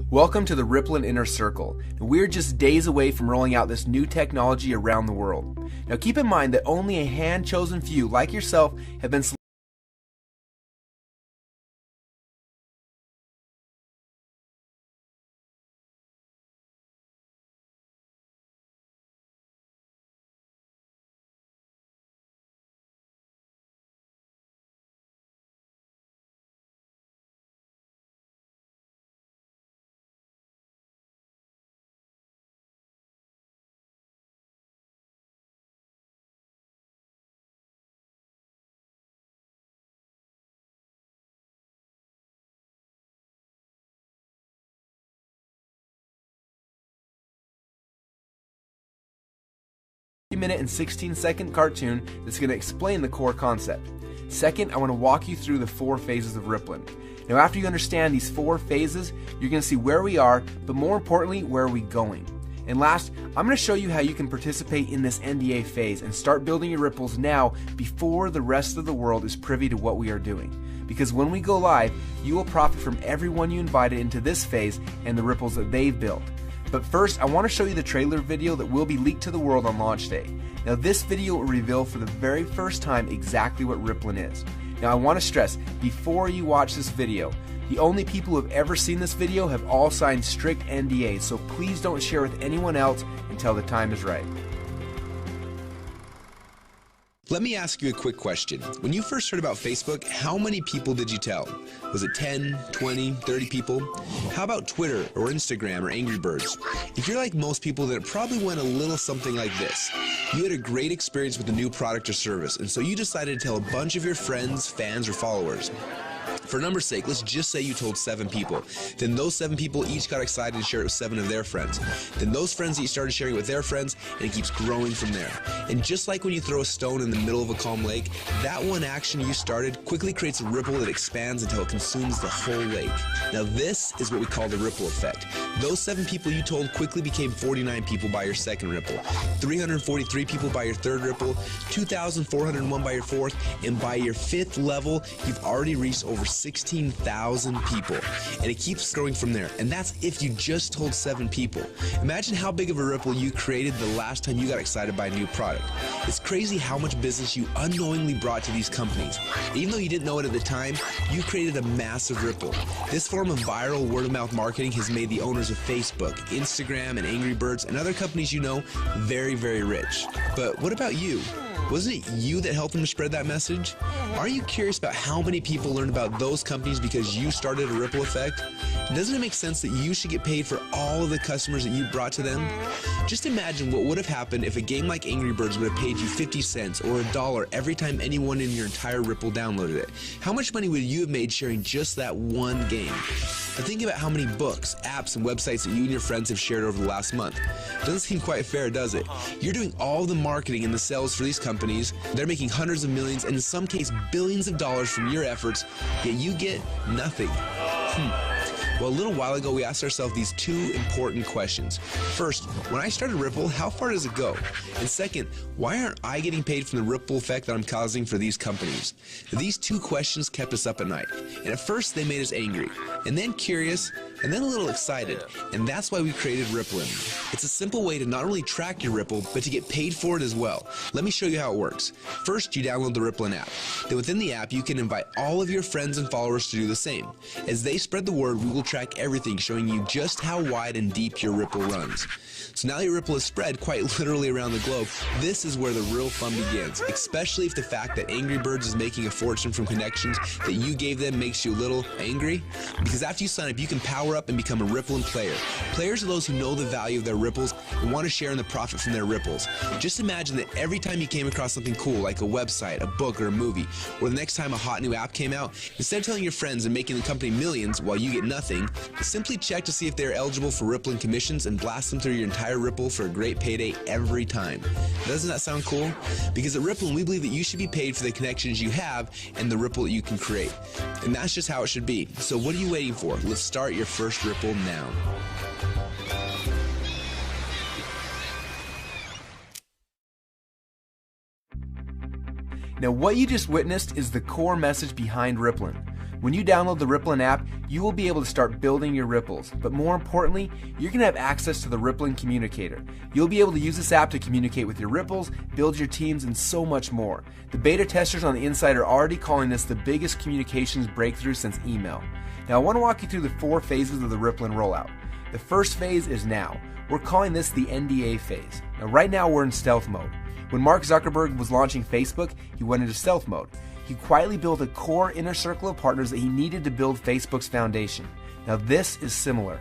Welcome to the Rippln Inner Circle. We're just days away from rolling out this new technology around the world. Now keep in mind that only a hand-chosen few like yourself have been selected. Minute and 16-second cartoon that's going to explain the core concept. Second, I want to walk you through the 4 phases of Rippln. Now after you understand these 4 phases, you're going to see where we are, but more importantly, where are we going. And last, I'm going to show you how you can participate in this NDA phase and start building your ripples now before the rest of the world is privy to what we are doing. Because when we go live, you will profit from everyone you invited into this phase and the ripples that they've built. But first, I want to show you the trailer video that will be leaked to the world on launch day. Now this video will reveal for the very first time exactly what Rippln is. Now I want to stress, before you watch this video, the only people who have ever seen this video have all signed strict NDAs, so please don't share with anyone else until the time is right. Let me ask you a quick question. When you first heard about Facebook, how many people did you tell? Was it 10, 20, 30 people? How about Twitter or Instagram or Angry Birds? If you're like most people, then it probably went a little something like this. You had a great experience with a new product or service, and so you decided to tell a bunch of your friends, fans, or followers. For numbers' sake, let's just say you told 7 people. Then those 7 people each got excited to share it with 7 of their friends. Then those friends each started sharing it with their friends, and it keeps growing from there. And just like when you throw a stone in the middle of a calm lake, that one action you started quickly creates a ripple that expands until it consumes the whole lake. Now this is what we call the ripple effect. Those 7 people you told quickly became 49 people by your second ripple, 343 people by your third ripple, 2,401 by your fourth, and by your 5th level, you've already reached over 16,000 people, and it keeps growing from there. And that's if you just told 7 people. Imagine how big of a ripple you created the last time you got excited by a new product. It's crazy how much business you unknowingly brought to these companies. Even though you didn't know it at the time, you created a massive ripple. This form of viral word-of-mouth marketing has made the owners of Facebook, Instagram, and Angry Birds, and other companies you know very, very rich. But what about you? Wasn't it you that helped them to spread that message? Are you curious about how many people learned about those companies because you started a ripple effect? Doesn't it make sense that you should get paid for all of the customers that you brought to them? Just imagine what would have happened if a game like Angry Birds would have paid you 50 cents or $1 every time anyone in your entire Ripple downloaded it. How much money would you have made sharing just that one game? Now think about how many books, apps, and websites that you and your friends have shared over the last month. Doesn't seem quite fair, does it? You're doing all the marketing and the sales for these companies. They're making hundreds of millions and in some cases billions of dollars from your efforts, yet you get nothing. Well, a little while ago, we asked ourselves these 2 important questions. First, when I started Ripple, how far does it go? And second, why aren't I getting paid from the ripple effect that I'm causing for these companies? These 2 questions kept us up at night. And at first, they made us angry, and then curious, and then a little excited. And that's why we created Rippln. It's a simple way to not only track your Ripple, but to get paid for it as well. Let me show you how it works. First, you download the Rippln app. Then within the app, you can invite all of your friends and followers to do the same. As they spread the word, we will track everything, showing you just how wide and deep your Ripple runs. So now your Ripple is spread quite literally around the globe. This is where the real fun begins, especially if the fact that Angry Birds is making a fortune from connections that you gave them makes you a little angry. Because after you sign up, you can power up and become a Rippln player. Players are those who know the value of their ripples and want to share in the profit from their ripples. Just imagine that every time you came across something cool like a website, a book, or a movie, or the next time a hot new app came out, instead of telling your friends and making the company millions while you get nothing, simply check to see if they're eligible for Rippln commissions and blast them through your entire Ripple for a great payday every time. Doesn't that sound cool? Because at Rippln, we believe that you should be paid for the connections you have and the ripple that you can create. And that's just how it should be. So what are you waiting for? Let's start your first Ripple now. Now what you just witnessed is the core message behind Rippln. When you download the Rippln app, you will be able to start building your ripples, but more importantly, you're going to have access to the Rippln communicator. You'll be able to use this app to communicate with your ripples, build your teams, and so much more. The beta testers on the inside are already calling this the biggest communications breakthrough since email. Now I want to walk you through the 4 phases of the Rippln rollout. The first phase is now. We're calling this the NDA phase. Now right now we're in stealth mode. When Mark Zuckerberg was launching Facebook, he went into stealth mode. He quietly built a core inner circle of partners that he needed to build Facebook's foundation. Now this is similar.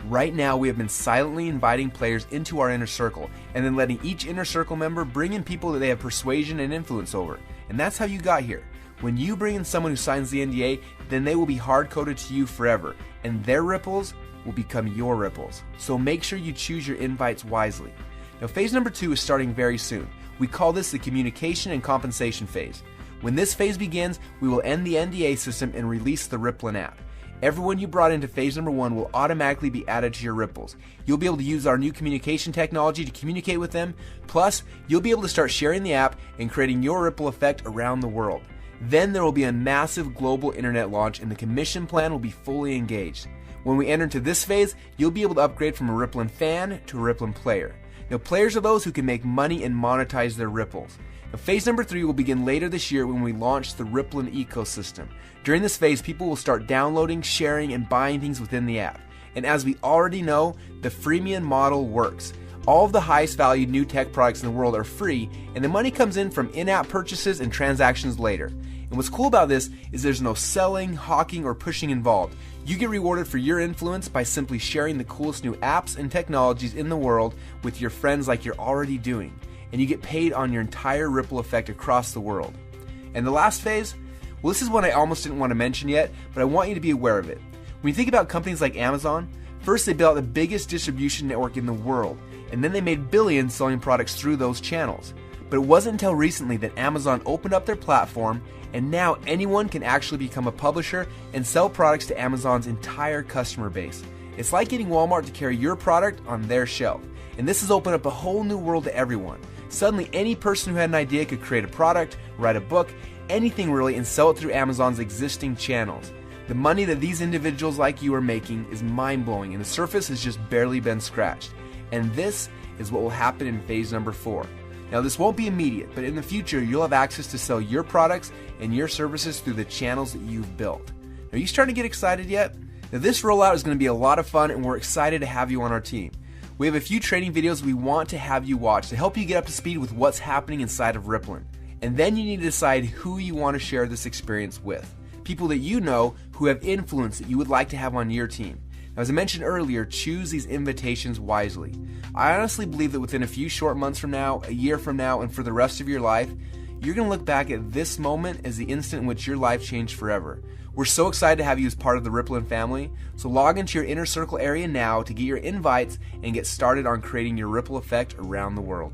Right now we have been silently inviting players into our inner circle and then letting each inner circle member bring in people that they have persuasion and influence over. And that's how you got here. When you bring in someone who signs the NDA, then they will be hard-coded to you forever, and their ripples will become your ripples. So make sure you choose your invites wisely. Now phase number 2 is starting very soon. We call this the communication and compensation phase. When this phase begins, we will end the NDA system and release the Rippln app. Everyone you brought into phase number 1 will automatically be added to your ripples. You'll be able to use our new communication technology to communicate with them. Plus, you'll be able to start sharing the app and creating your ripple effect around the world. Then there will be a massive global internet launch and the commission plan will be fully engaged. When we enter into this phase, you'll be able to upgrade from a Rippln fan to a Rippln player. Now, players are those who can make money and monetize their ripples. Now, phase number 3 will begin later this year when we launch the Rippln ecosystem. During this phase, people will start downloading, sharing, and buying things within the app. And as we already know, the freemium model works. All of the highest valued new tech products in the world are free, and the money comes in from in-app purchases and transactions later. And what's cool about this is there's no selling, hawking, or pushing involved. You get rewarded for your influence by simply sharing the coolest new apps and technologies in the world with your friends like you're already doing. And you get paid on your entire ripple effect across the world. And the last phase? Well, this is one I almost didn't want to mention yet, but I want you to be aware of it. When you think about companies like Amazon, first they built the biggest distribution network in the world, and then they made billions selling products through those channels. But it wasn't until recently that Amazon opened up their platform, and now anyone can actually become a publisher and sell products to Amazon's entire customer base. It's like getting Walmart to carry your product on their shelf. And this has opened up a whole new world to everyone. Suddenly, any person who had an idea could create a product, write a book, anything really, and sell it through Amazon's existing channels. The money that these individuals like you are making is mind-blowing, and the surface has just barely been scratched. And this is what will happen in phase number 4. Now, this won't be immediate, but in the future, you'll have access to sell your products and your services through the channels that you've built. Are you starting to get excited yet? Now, this rollout is going to be a lot of fun, and we're excited to have you on our team. We have a few training videos we want to have you watch to help you get up to speed with what's happening inside of Rippln. And then you need to decide who you want to share this experience with. People that you know who have influence that you would like to have on your team. Now, as I mentioned earlier, choose these invitations wisely. I honestly believe that within a few short months from now, a year from now, and for the rest of your life, you're going to look back at this moment as the instant in which your life changed forever. We're so excited to have you as part of the Rippln family, so log into your inner circle area now to get your invites and get started on creating your ripple effect around the world.